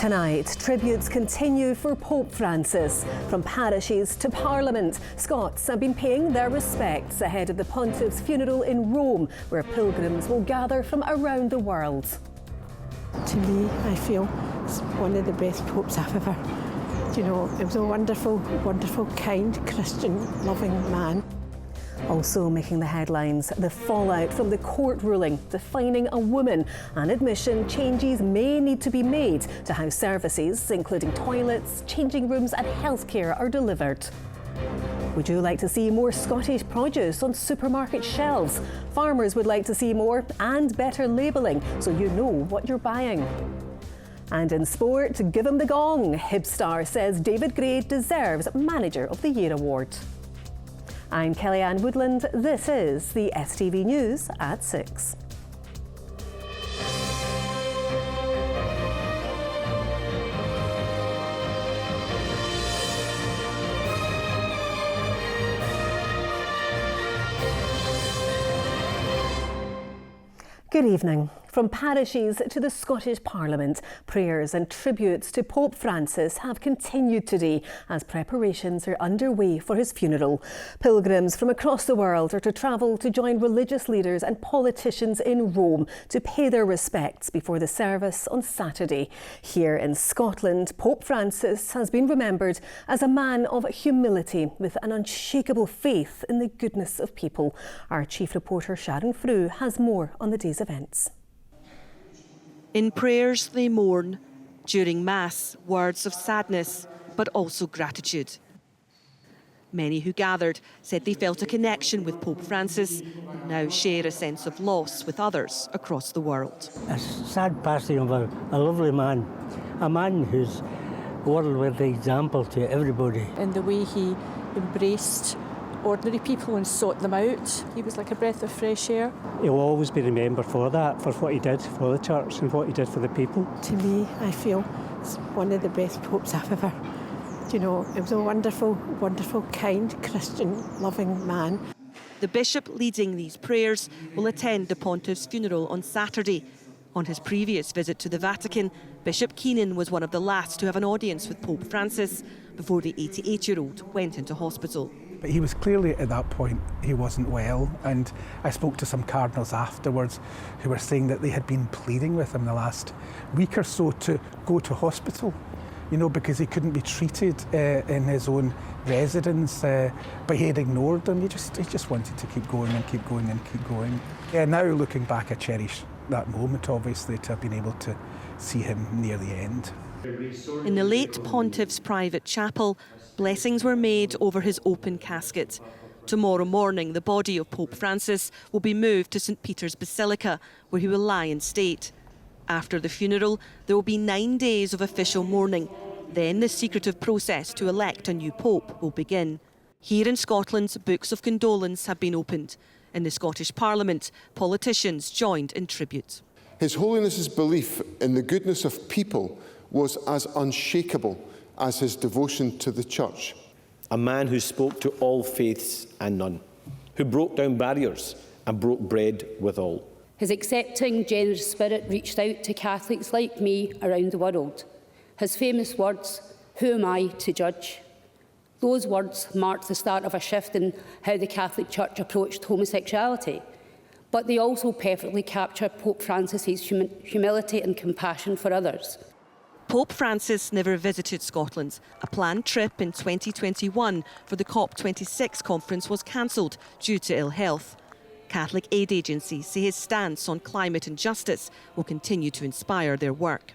Tonight, tributes continue for Pope Francis. From parishes to Parliament, Scots have been paying their respects ahead of the Pontiff's funeral in Rome, where pilgrims will gather from around the world. To me, I feel it's one of the best popes I've ever. You know, it was a wonderful, wonderful, kind, Christian, loving man. Also making the headlines, the fallout from the court ruling defining a woman, and admission changes may need to be made to how services, including toilets, changing rooms and healthcare, are delivered. Would you like to see more Scottish produce on supermarket shelves? Farmers would like to see more and better labelling so you know what you're buying. And in sport, give him the gong. Hibstar says David Gray deserves Manager of the Year award. I'm Kellyanne Woodland. This is the STV News at 6. Good evening. From parishes to the Scottish Parliament, prayers and tributes to Pope Francis have continued today as preparations are underway for his funeral. Pilgrims from across the world are to travel to join religious leaders and politicians in Rome to pay their respects before the service on Saturday. Here in Scotland, Pope Francis has been remembered as a man of humility with an unshakable faith in the goodness of people. Our chief reporter Sharon Frew has more on the day's events. In prayers they mourn, during Mass, words of sadness, but also gratitude. Many who gathered said they felt a connection with Pope Francis and now share a sense of loss with others across the world. A sad passing of a lovely man, a man who's a world-worthy example to everybody. In the way he embraced ordinary people and sought them out. He was like a breath of fresh air. He'll always be remembered for that, for what he did for the church and what he did for the people. To me, I feel it's one of the best popes I've ever. You know, it was a wonderful, wonderful, kind, Christian, loving man. The bishop leading these prayers will attend the Pontiff's funeral on Saturday. On his previous visit to the Vatican, Bishop Keenan was one of the last to have an audience with Pope Francis before the 88-year-old went into hospital. But he was clearly, at that point, he wasn't well, and I spoke to some cardinals afterwards who were saying that they had been pleading with him the last week or so to go to hospital, you know, because he couldn't be treated in his own residence, but he had ignored them. He just wanted to keep going and keep going and keep going. Yeah, now looking back, I cherish that moment, obviously, to have been able to see him near the end. In the late Pontiff's private chapel, blessings were made over his open casket. Tomorrow morning, the body of Pope Francis will be moved to St. Peter's Basilica, where he will lie in state. After the funeral, there will be 9 days of official mourning. Then the secretive process to elect a new pope will begin. Here in Scotland, books of condolence have been opened. In the Scottish Parliament, politicians joined in tribute. His Holiness's belief in the goodness of people was as unshakable as his devotion to the Church. A man who spoke to all faiths and none, who broke down barriers and broke bread with all. His accepting, generous spirit reached out to Catholics like me around the world. His famous words, "Who am I to judge?" Those words marked the start of a shift in how the Catholic Church approached homosexuality. But they also perfectly capture Pope Francis's humility and compassion for others. Pope Francis never visited Scotland. A planned trip in 2021 for the COP26 conference was cancelled due to ill health. Catholic aid agencies say his stance on climate and justice will continue to inspire their work.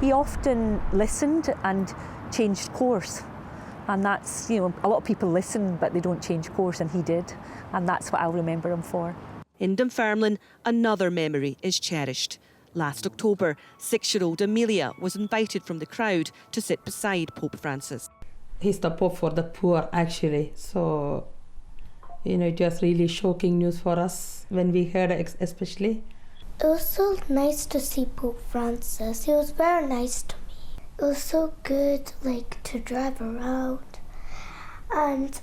He often listened and changed course. And that's, you know, a lot of people listen but they don't change course, and he did. And that's what I'll remember him for. In Dunfermline, another memory is cherished. Last October, 6-year-old Amelia was invited from the crowd to sit beside Pope Francis. He's the Pope for the poor, actually. So, you know, it was really shocking news for us when we heard it, especially. It was so nice to see Pope Francis. He was very nice to me. It was so good, to drive around. And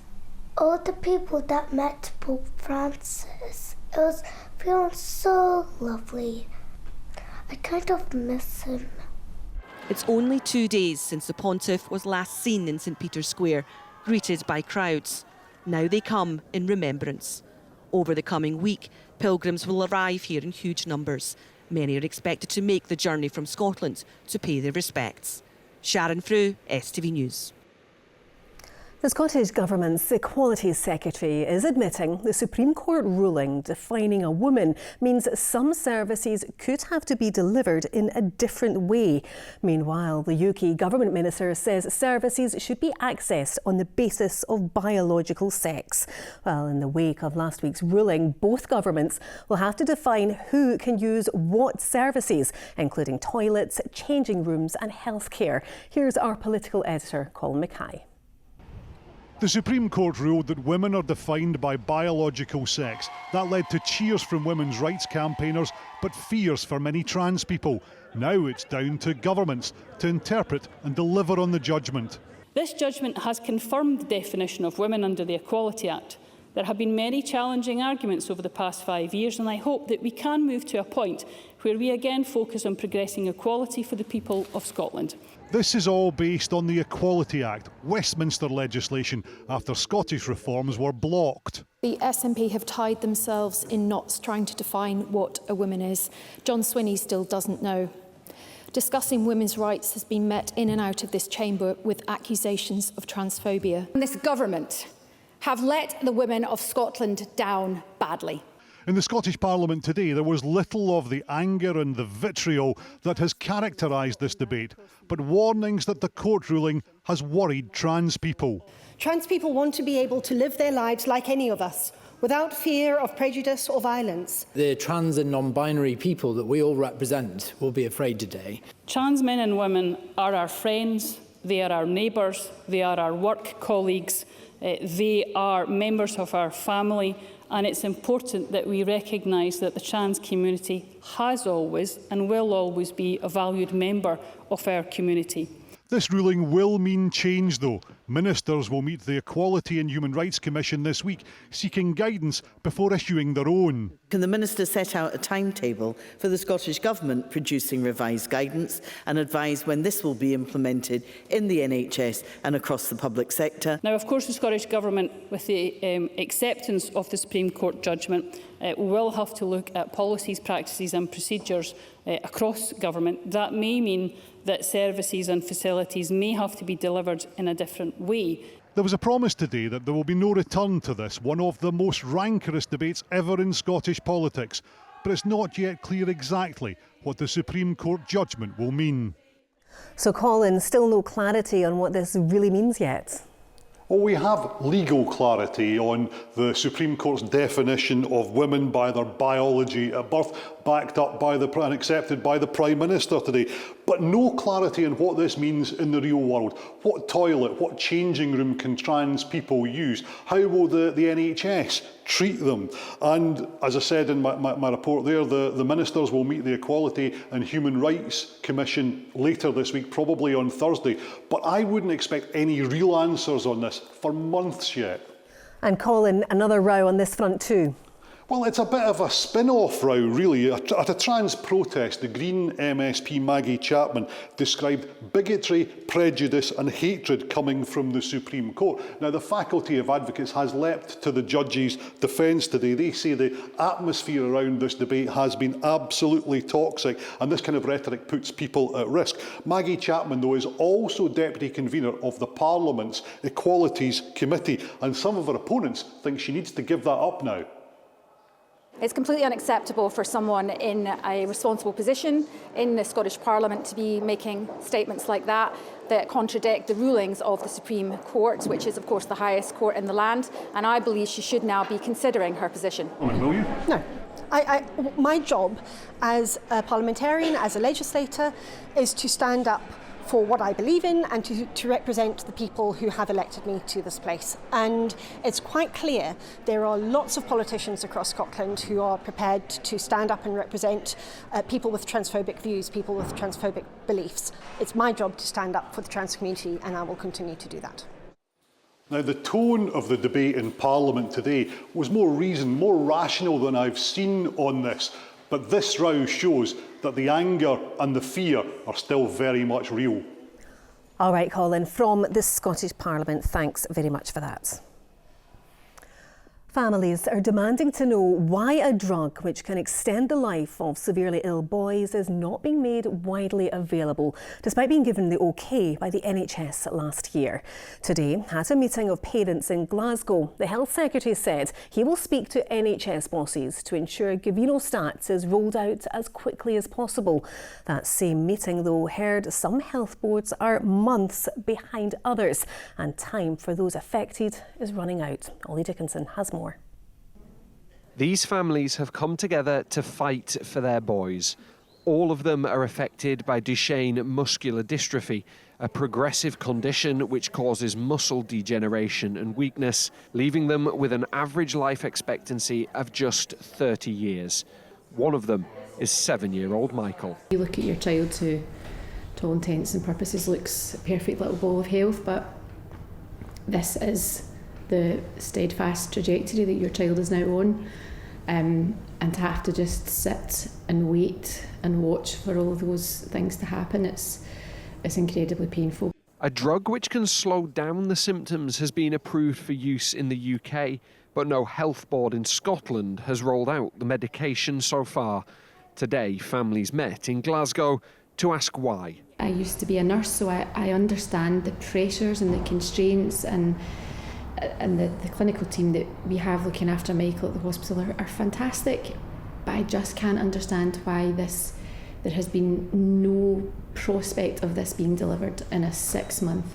all the people that met Pope Francis, it was feeling so lovely. I kind of miss him. It's only 2 days since the pontiff was last seen in St Peter's Square, greeted by crowds. Now they come in remembrance. Over the coming week, pilgrims will arrive here in huge numbers. Many are expected to make the journey from Scotland to pay their respects. Sharon Frew, STV News. The Scottish Government's Equality Secretary is admitting the Supreme Court ruling defining a woman means some services could have to be delivered in a different way. Meanwhile, the UK Government Minister says services should be accessed on the basis of biological sex. Well, in the wake of last week's ruling, both governments will have to define who can use what services, including toilets, changing rooms and healthcare. Here's our political editor, Colin Mackay. The Supreme Court ruled that women are defined by biological sex. That led to cheers from women's rights campaigners, but fears for many trans people. Now it's down to governments to interpret and deliver on the judgment. This judgment has confirmed the definition of women under the Equality Act. There have been many challenging arguments over the past 5 years, and I hope that we can move to a point where we again focus on progressing equality for the people of Scotland. This is all based on the Equality Act, Westminster legislation, after Scottish reforms were blocked. The SNP have tied themselves in knots trying to define what a woman is. John Swinney still doesn't know. Discussing women's rights has been met in and out of this chamber with accusations of transphobia. This government have let the women of Scotland down badly. In the Scottish Parliament today, there was little of the anger and the vitriol that has characterised this debate, but warnings that the court ruling has worried trans people. Trans people want to be able to live their lives like any of us, without fear of prejudice or violence. The trans and non-binary people that we all represent will be afraid today. Trans men and women are our friends, they are our neighbours, they are our work colleagues, they are members of our family, and it's important that we recognise that the trans community has always and will always be a valued member of our community. This ruling will mean change, though. Ministers will meet the Equality and Human Rights Commission this week, seeking guidance before issuing their own. Can the Minister set out a timetable for the Scottish Government producing revised guidance and advise when this will be implemented in the NHS and across the public sector? Now, of course, the Scottish Government, with the acceptance of the Supreme Court judgment, will have to look at policies, practices and procedures across government. That may mean that services and facilities may have to be delivered in a different way. There was a promise today that there will be no return to this, one of the most rancorous debates ever in Scottish politics. But it's not yet clear exactly what the Supreme Court judgment will mean. So, Colin, still no clarity on what this really means yet? Well, we have legal clarity on the Supreme Court's definition of women by their biology at birth, backed up by and accepted by the Prime Minister today. But no clarity on what this means in the real world. What toilet, what changing room can trans people use? How will the NHS treat them? And as I said in my report there, the ministers will meet the Equality and Human Rights Commission later this week, probably on Thursday. But I wouldn't expect any real answers on this for months yet. And Colin, another row on this front too. Well, it's a bit of a spin-off row, really. At a trans protest, the Green MSP Maggie Chapman described bigotry, prejudice and hatred coming from the Supreme Court. Now, the Faculty of Advocates has leapt to the judge's defence today. They say the atmosphere around this debate has been absolutely toxic, and this kind of rhetoric puts people at risk. Maggie Chapman, though, is also Deputy Convener of the Parliament's Equalities Committee, and some of her opponents think she needs to give that up now. It's completely unacceptable for someone in a responsible position in the Scottish Parliament to be making statements like that contradict the rulings of the Supreme Court, which is, of course, the highest court in the land. And I believe she should now be considering her position. Will you? No. My job as a parliamentarian, as a legislator, is to stand up for what I believe in and to represent the people who have elected me to this place. And it's quite clear there are lots of politicians across Scotland who are prepared to stand up and represent people with transphobic views, people with transphobic beliefs. It's my job to stand up for the trans community, and I will continue to do that. Now, the tone of the debate in Parliament today was more reasoned, more rational than I've seen on this. But this row shows that the anger and the fear are still very much real. All right, Colin, from the Scottish Parliament, thanks very much for that. Families are demanding to know why a drug which can extend the life of severely ill boys is not being made widely available, despite being given the OK by the NHS last year. Today, at a meeting of parents in Glasgow, the Health Secretary said he will speak to NHS bosses to ensure Gavinostat is rolled out as quickly as possible. That same meeting, though, heard some health boards are months behind others, and time for those affected is running out. Ollie Dickinson has more. These families have come together to fight for their boys. All of them are affected by Duchenne muscular dystrophy, a progressive condition which causes muscle degeneration and weakness, leaving them with an average life expectancy of just 30 years. One of them is 7-year-old Michael. You look at your child who, to all intents and purposes, looks a perfect little ball of health, but this is the steadfast trajectory that your child is now on. And to have to just sit and wait and watch for all those things to happen, it's incredibly painful. A drug which can slow down the symptoms has been approved for use in the UK, but no health board in Scotland has rolled out the medication so far. Today, families met in Glasgow to ask why. I used to be a nurse, so I understand the pressures and the constraints, and the clinical team that we have looking after Michael at the hospital are fantastic, but I just can't understand why there has been no prospect of this being delivered in a 6-month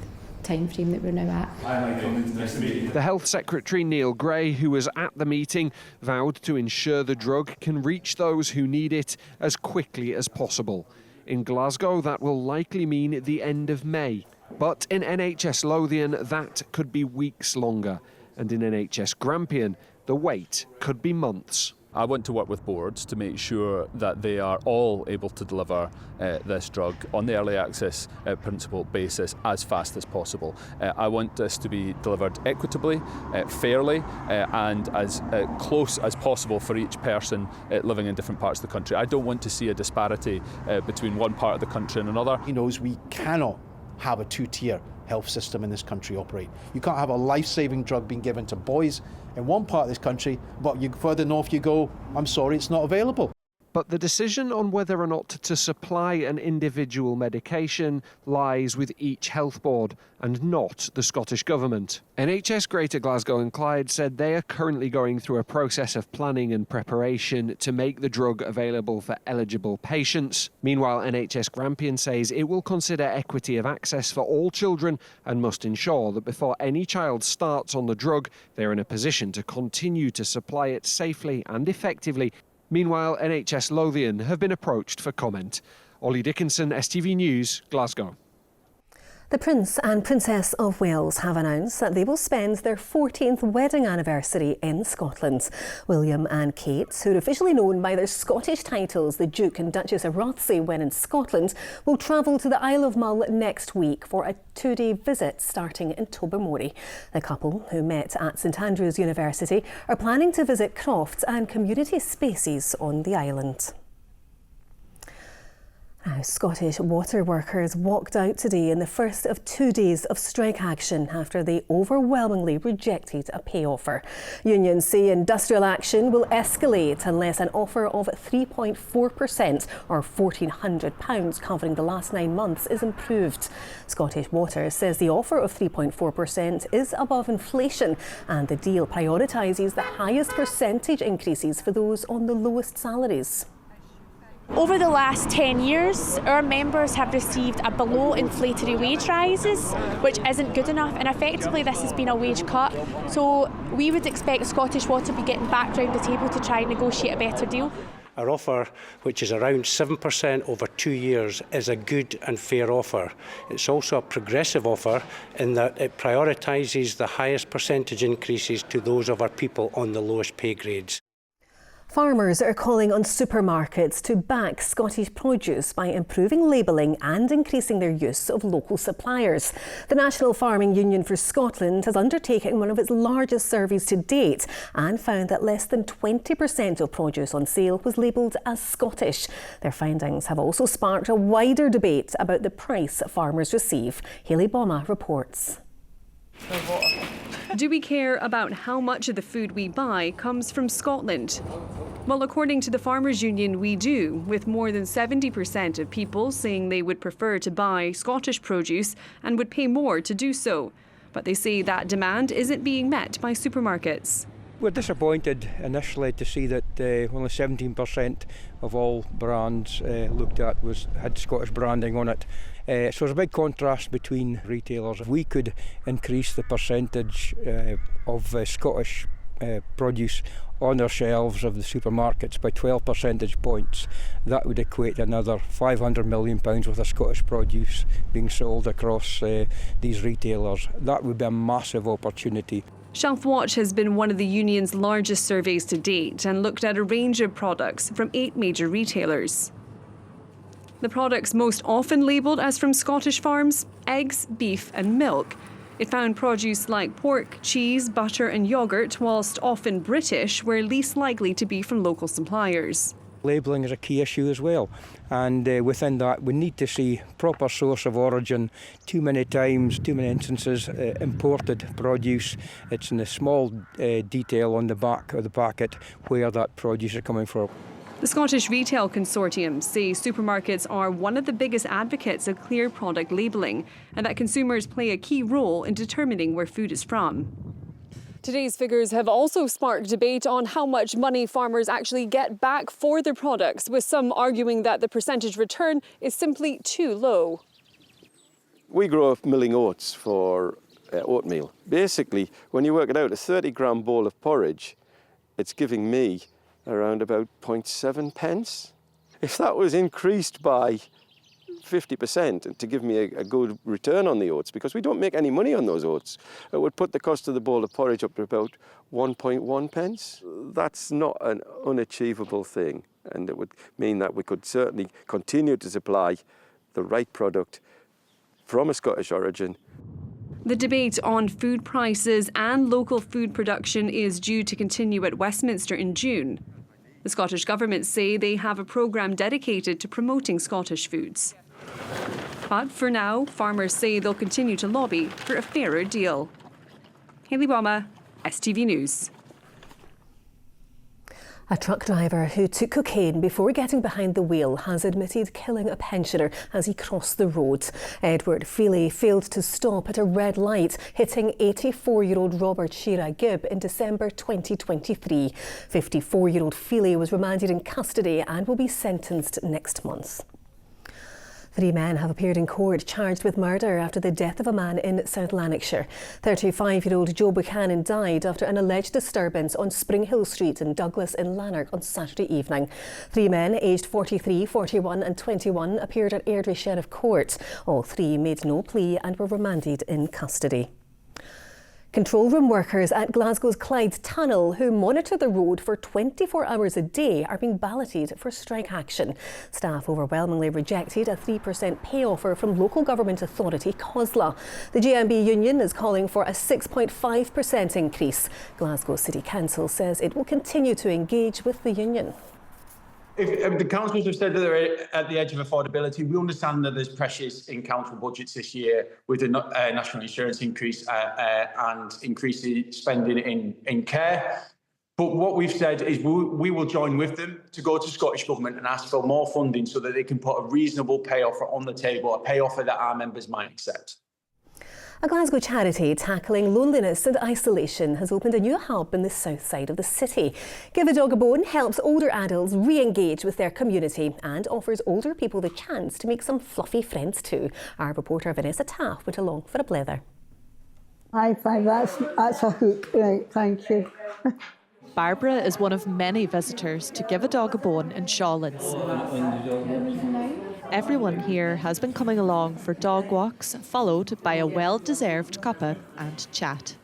time frame that we're now at. The Health Secretary Neil Gray, who was at the meeting, vowed to ensure the drug can reach those who need it as quickly as possible. In Glasgow, that will likely mean the end of May. But in NHS Lothian, that could be weeks longer. And in NHS Grampian, the wait could be months. I want to work with boards to make sure that they are all able to deliver this drug on the early access principle basis as fast as possible. I want this to be delivered equitably, fairly, and as close as possible for each person living in different parts of the country. I don't want to see a disparity between one part of the country and another. He knows we cannot have a two-tier health system in this country operate. You can't have a life-saving drug being given to boys in one part of this country, but further north you go, I'm sorry, it's not available. But the decision on whether or not to supply an individual medication lies with each health board and not the Scottish Government. NHS Greater Glasgow and Clyde said they are currently going through a process of planning and preparation to make the drug available for eligible patients. Meanwhile, NHS Grampian says it will consider equity of access for all children and must ensure that before any child starts on the drug, they're in a position to continue to supply it safely and effectively. Meanwhile, NHS Lothian have been approached for comment. Ollie Dickinson, STV News, Glasgow. The Prince and Princess of Wales have announced that they will spend their 14th wedding anniversary in Scotland. William and Kate, who are officially known by their Scottish titles, the Duke and Duchess of Rothesay, when in Scotland, will travel to the Isle of Mull next week for a 2-day visit starting in Tobermory. The couple, who met at St Andrews University, are planning to visit crofts and community spaces on the island. Now, Scottish water workers walked out today in the first of 2 days of strike action after they overwhelmingly rejected a pay offer. Unions say industrial action will escalate unless an offer of 3.4% or £1,400 covering the last 9 months is improved. Scottish Water says the offer of 3.4% is above inflation and the deal prioritises the highest percentage increases for those on the lowest salaries. Over the last 10 years, our members have received a below inflationary wage rises, which isn't good enough, and effectively this has been a wage cut. So we would expect Scottish Water to be getting back round the table to try and negotiate a better deal. Our offer, which is around 7% over 2 years, is a good and fair offer. It's also a progressive offer in that it prioritises the highest percentage increases to those of our people on the lowest pay grades. Farmers are calling on supermarkets to back Scottish produce by improving labelling and increasing their use of local suppliers. The National Farming Union for Scotland has undertaken one of its largest surveys to date and found that less than 20% of produce on sale was labelled as Scottish. Their findings have also sparked a wider debate about the price farmers receive. Hayley Bomma reports. Do we care about how much of the food we buy comes from Scotland? Well, according to the Farmers Union, we do, with more than 70% of people saying they would prefer to buy Scottish produce and would pay more to do so. But they say that demand isn't being met by supermarkets. We're disappointed initially to see that only 17% of all brands looked at had Scottish branding on it. So there's a big contrast between retailers. If we could increase the percentage of Scottish produce on our shelves of the supermarkets by 12 percentage points, that would equate to another £500 million worth of Scottish produce being sold across these retailers. That would be a massive opportunity. Shelf Watch has been one of the union's largest surveys to date and looked at a range of products from 8 major retailers. The products most often labelled as from Scottish farms: eggs, beef and milk. It found produce like pork, cheese, butter and yoghurt, whilst often British, were least likely to be from local suppliers. Labelling is a key issue as well, and within that we need to see proper source of origin. Too many instances, imported produce. It's in the small detail on the back of the packet where that produce is coming from. The Scottish Retail Consortium say supermarkets are one of the biggest advocates of clear product labelling and that consumers play a key role in determining where food is from. Today's figures have also sparked debate on how much money farmers actually get back for their products, with some arguing that the percentage return is simply too low. We grow up milling oats for oatmeal. Basically, when you work it out, a 30-gram bowl of porridge, it's giving me around about 0.7 pence. If that was increased by 50% to give me a good return on the oats, because we don't make any money on those oats, it would put the cost of the bowl of porridge up to about 1.1 pence. That's not an unachievable thing, and it would mean that we could certainly continue to supply the right product from a Scottish origin. The debate on food prices and local food production is due to continue at Westminster in June. The Scottish Government say they have a programme dedicated to promoting Scottish foods. But for now, farmers say they'll continue to lobby for a fairer deal. Hayley Bomma, STV News. A truck driver who took cocaine before getting behind the wheel has admitted killing a pensioner as he crossed the road. Edward Feely failed to stop at a red light, hitting 84-year-old Robert Shearer Gibb in December 2023. 54-year-old Feely was remanded in custody and will be sentenced next month. 3 men have appeared in court charged with murder after the death of a man in South Lanarkshire. 35-year-old Joe Buchanan died after an alleged disturbance on Spring Hill Street in Douglas in Lanark on Saturday evening. 3 men aged 43, 41 and 21 appeared at Airdrie Sheriff Court. All 3 made no plea and were remanded in custody. Control room workers at Glasgow's Clyde Tunnel, who monitor the road for 24 hours a day, are being balloted for strike action. Staff overwhelmingly rejected a 3% pay offer from local government authority COSLA. The GMB union is calling for a 6.5% increase. Glasgow City Council says it will continue to engage with the union. If the councils have said that they're at the edge of affordability, we understand that there's pressures in council budgets this year with the national insurance increase and increasing spending in care. But what we've said is we will join with them to go to Scottish Government and ask for more funding so that they can put a reasonable pay offer on the table, a pay offer that our members might accept. A Glasgow charity tackling loneliness and isolation has opened a new hub in the south side of the city. Give a Dog a Bone helps older adults re-engage with their community and offers older people the chance to make some fluffy friends too. Our reporter Vanessa Taff went along for a blether. I find that's a hook, right, thank you. Barbara is one of many visitors to Give a Dog a Bone in Shawlands. Everyone here has been coming along for dog walks, followed by a well-deserved cuppa and chat.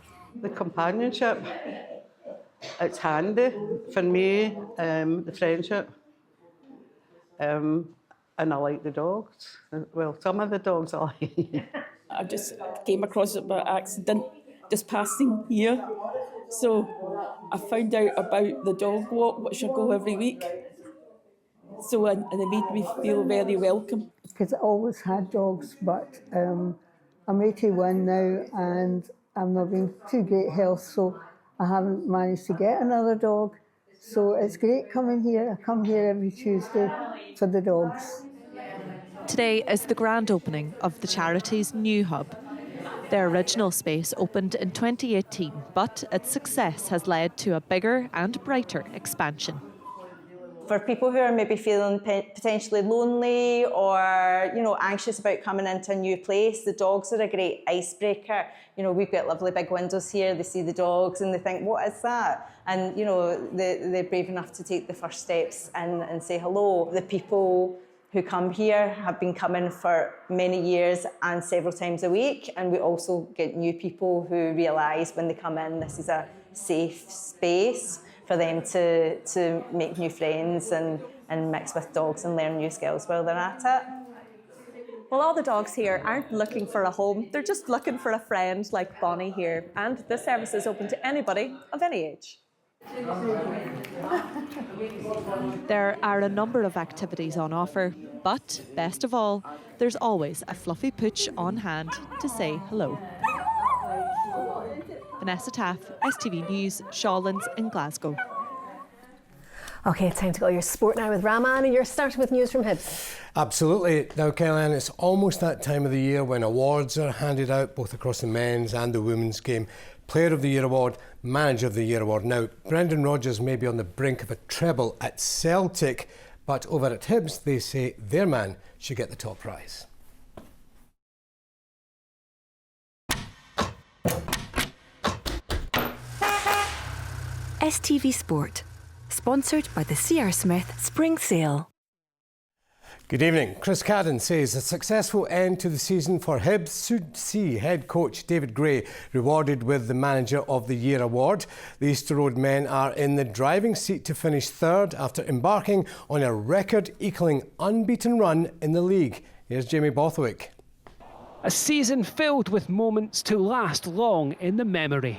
The companionship It's handy for me, the friendship, and I like the dogs. Well, some of the dogs I like. I just came across it by accident, just passing here. So I found out about the dog walk, which I go every week. So and it made me feel very welcome. Because I always had dogs, but I'm 81 now and I'm not in too great health, so I haven't managed to get another dog. So it's great coming here. I come here every Tuesday for the dogs. Today is the grand opening of the charity's new hub. Their original space opened in 2018, but its success has led to a bigger and brighter expansion. For people who are maybe feeling potentially lonely or, anxious about coming into a new place, the dogs are a great icebreaker. We've got lovely big windows here, they see the dogs and they think, what is that? And, they're brave enough to take the first steps and say hello. The people who come here have been coming for many years and several times a week. And we also get new people who realise when they come in, this is a safe space for them to make new friends and mix with dogs and learn new skills while they're at it. Well, all the dogs here aren't looking for a home, they're just looking for a friend like Bonnie here. And this service is open to anybody of any age. There are a number of activities on offer, but best of all, there's always a fluffy pooch on hand to say hello. Vanessa Taff, STV News, Shawlands in Glasgow. OK, time to go your sport now with Rahman, and you're starting with news from Hibs. Absolutely. Now, Kellyanne, it's almost that time of the year when awards are handed out both across the men's and the women's game. Player of the Year award, Manager of the Year award. Now, Brendan Rodgers may be on the brink of a treble at Celtic, but over at Hibs, they say their man should get the top prize. STV Sport, sponsored by the C.R. Smith Spring Sale. Good evening. Chris Cadden says a successful end to the season for Hibs should see head coach David Gray rewarded with the Manager of the Year award. The Easter Road men are in the driving seat to finish third after embarking on a record-equalling unbeaten run in the league. Here's Jamie Bothwick. A season filled with moments to last long in the memory.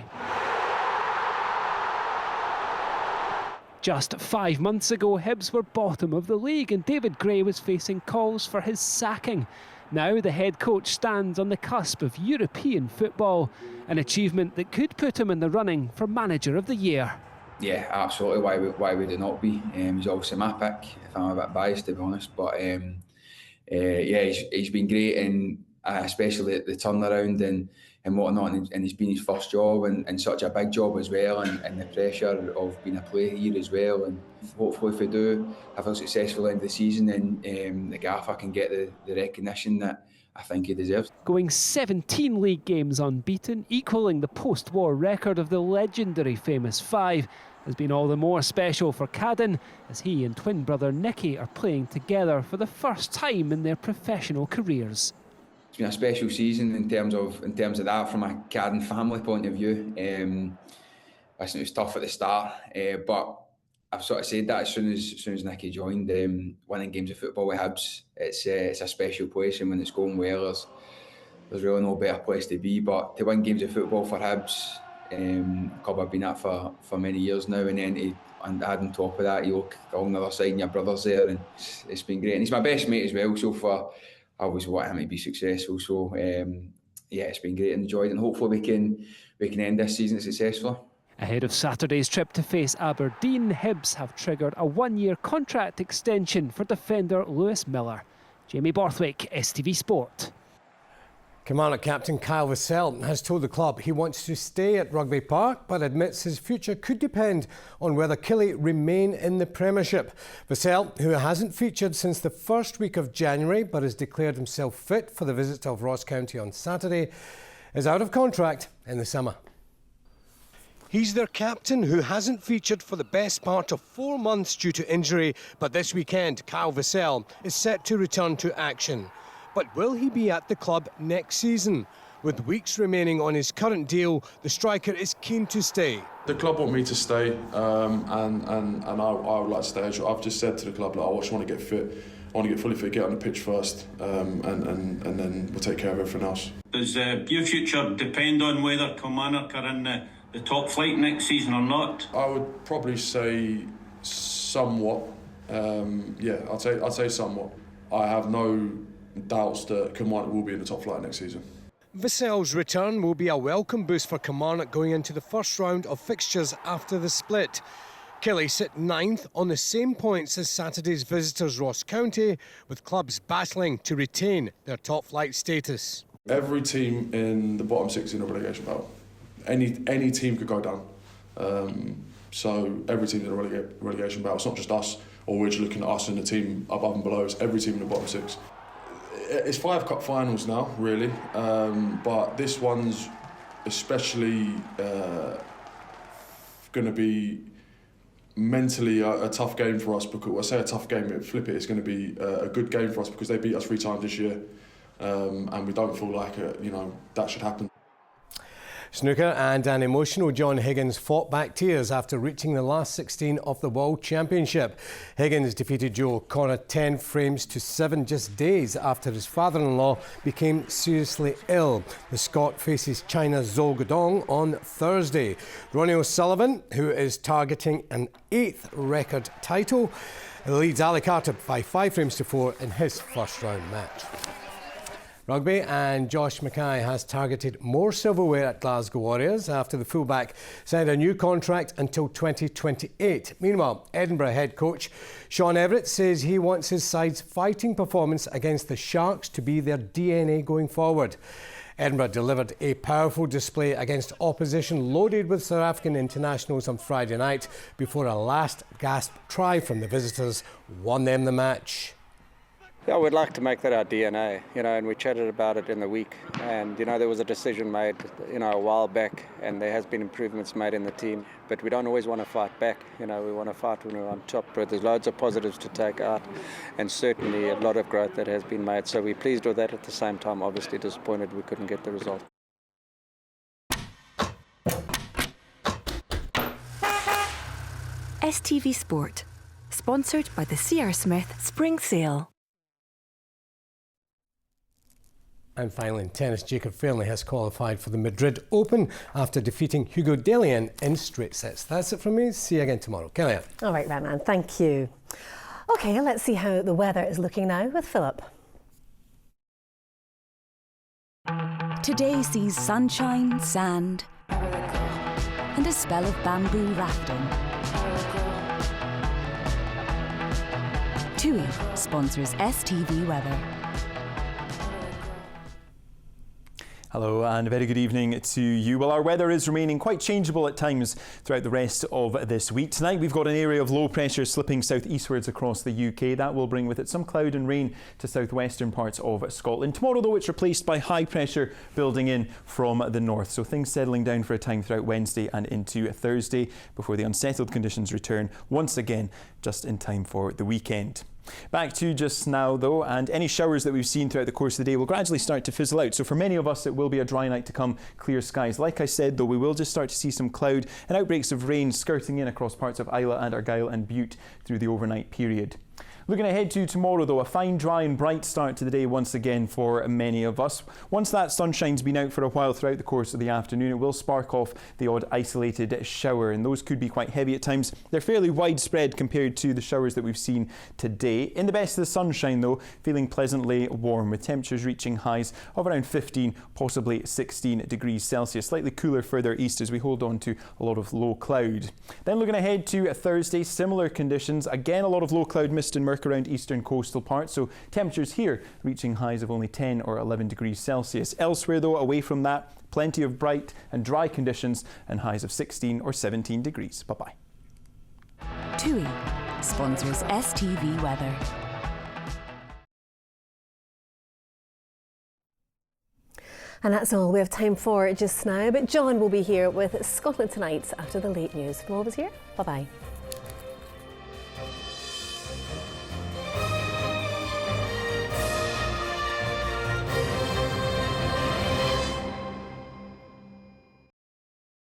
Just 5 months ago, Hibs were bottom of the league and David Gray was facing calls for his sacking. Now the head coach stands on the cusp of European football, an achievement that could put him in the running for Manager of the Year. Yeah, absolutely. Why would it not be? He's obviously my pick, if I'm a bit biased to be honest. But he's been great, and especially at the turnaround and whatnot, and it's been his first job and such a big job as well, and the pressure of being a player here as well. And hopefully if we do have a successful end of the season, then the gaffer can get the recognition that I think he deserves. Going 17 league games unbeaten, equalling the post-war record of the legendary famous 5, has been all the more special for Cadden as he and twin brother Nicky are playing together for the first time in their professional careers. It's been a special season in terms of that from a Cadden family point of view. Listen, it was tough at the start, but I've sort of said that as soon as Nicky joined. Winning games of football with Hibs, it's a special place, and when it's going well, there's really no better place to be. But to win games of football for Hibs, club I've been at for many years now, and then to add on top of that, you look along the other side and your brother's there, and it's been great. And he's my best mate as well, so far. I always want him to be successful, so it's been great and enjoyed, and hopefully we can end this season successfully. Ahead of Saturday's trip to face Aberdeen, Hibs have triggered a 1-year contract extension for defender Lewis Miller. Jamie Borthwick, STV Sport. Commander Captain Kyle Vassell has told the club he wants to stay at Rugby Park, but admits his future could depend on whether Killie remain in the Premiership. Vassell, who hasn't featured since the first week of January but has declared himself fit for the visit of Ross County on Saturday, is out of contract in the summer. He's their captain, who hasn't featured for the best part of 4 months due to injury, but this weekend Kyle Vassell is set to return to action. But will he be at the club next season? With weeks remaining on his current deal, the striker is keen to stay. The club want me to stay, and I would like to stay. I've just said to the club that I just want to get fit. I want to get fully fit, get on the pitch first, and then we'll take care of everything else. Does your future depend on whether Kilmarnock are in the top flight next season or not? I would probably say somewhat. I'd say somewhat. I have no doubts that Kilmarnock will be in the top flight next season. Vassell's return will be a welcome boost for Kilmarnock going into the first round of fixtures after the split. Killie sit 9th on the same points as Saturday's visitors Ross County, with clubs battling to retain their top flight status. Every team in the bottom 6 in a relegation battle. Any team could go down. So every team in a relegation battle. It's not just us, or we're just looking at us and the team above and below. It's every team in the bottom 6. It's 5 cup finals now, really, but this one's especially going to be mentally a tough game for us, because I say a tough game, flip it, it's going to be a good game for us because they beat us 3 times this year, and we don't feel like that should happen. Snooker and an emotional John Higgins fought back tears after reaching the last 16 of the World Championship. Higgins defeated Joe O'Connor 10 frames to 7 just days after his father-in-law became seriously ill. The Scot faces China's Zhou Guodong on Thursday. Ronnie O'Sullivan, who is targeting an 8th record title, leads Ali Carter by 5 frames to 4 in his first round match. Rugby, and Josh Mackay has targeted more silverware at Glasgow Warriors after the fullback signed a new contract until 2028. Meanwhile, Edinburgh head coach Sean Everett says he wants his side's fighting performance against the Sharks to be their DNA going forward. Edinburgh delivered a powerful display against opposition loaded with South African internationals on Friday night before a last-gasp try from the visitors won them the match. Yeah, we'd like to make that our DNA, and we chatted about it in the week. And, there was a decision made, a while back, and there has been improvements made in the team. But we don't always want to fight back, we want to fight when we're on top. But there's loads of positives to take out, and certainly a lot of growth that has been made. So we're pleased with that. At the same time, obviously disappointed we couldn't get the result. STV Sport, sponsored by the C.R. Smith Spring Sale. And finally, in tennis, Jacob Fairley has qualified for the Madrid Open after defeating Hugo Dellien in straight sets. That's it from me. See you again tomorrow. Kellyanne. All right, Ratman, thank you. OK, let's see how the weather is looking now with Philip. Today sees sunshine, sand, and a spell of bamboo rafting. TUI sponsors STV Weather. Hello and a very good evening to you. Well, our weather is remaining quite changeable at times throughout the rest of this week. Tonight we've got an area of low pressure slipping southeastwards across the UK. That will bring with it some cloud and rain to southwestern parts of Scotland. Tomorrow, though, it's replaced by high pressure building in from the north. So things settling down for a time throughout Wednesday and into Thursday before the unsettled conditions return once again just in time for the weekend. Back to just now though, and any showers that we've seen throughout the course of the day will gradually start to fizzle out. So for many of us it will be a dry night to come, clear skies. Like I said though, we will just start to see some cloud and outbreaks of rain skirting in across parts of Islay and Argyll and Bute through the overnight period. Looking ahead to tomorrow though, a fine, dry and bright start to the day once again for many of us. Once that sunshine's been out for a while throughout the course of the afternoon, it will spark off the odd isolated shower, and those could be quite heavy at times. They're fairly widespread compared to the showers that we've seen today. In the best of the sunshine though, feeling pleasantly warm with temperatures reaching highs of around 15, possibly 16 degrees Celsius. Slightly cooler further east as we hold on to a lot of low cloud. Then looking ahead to Thursday, similar conditions. Again, a lot of low cloud, mist and murk around eastern coastal parts, so temperatures here reaching highs of only 10 or 11 degrees Celsius. Elsewhere though, away from that, plenty of bright and dry conditions and highs of 16 or 17 degrees. Bye-bye. TUI sponsors STV Weather. And that's all we have time for just now, but John will be here with Scotland Tonight after the late news. From all of us here, bye-bye.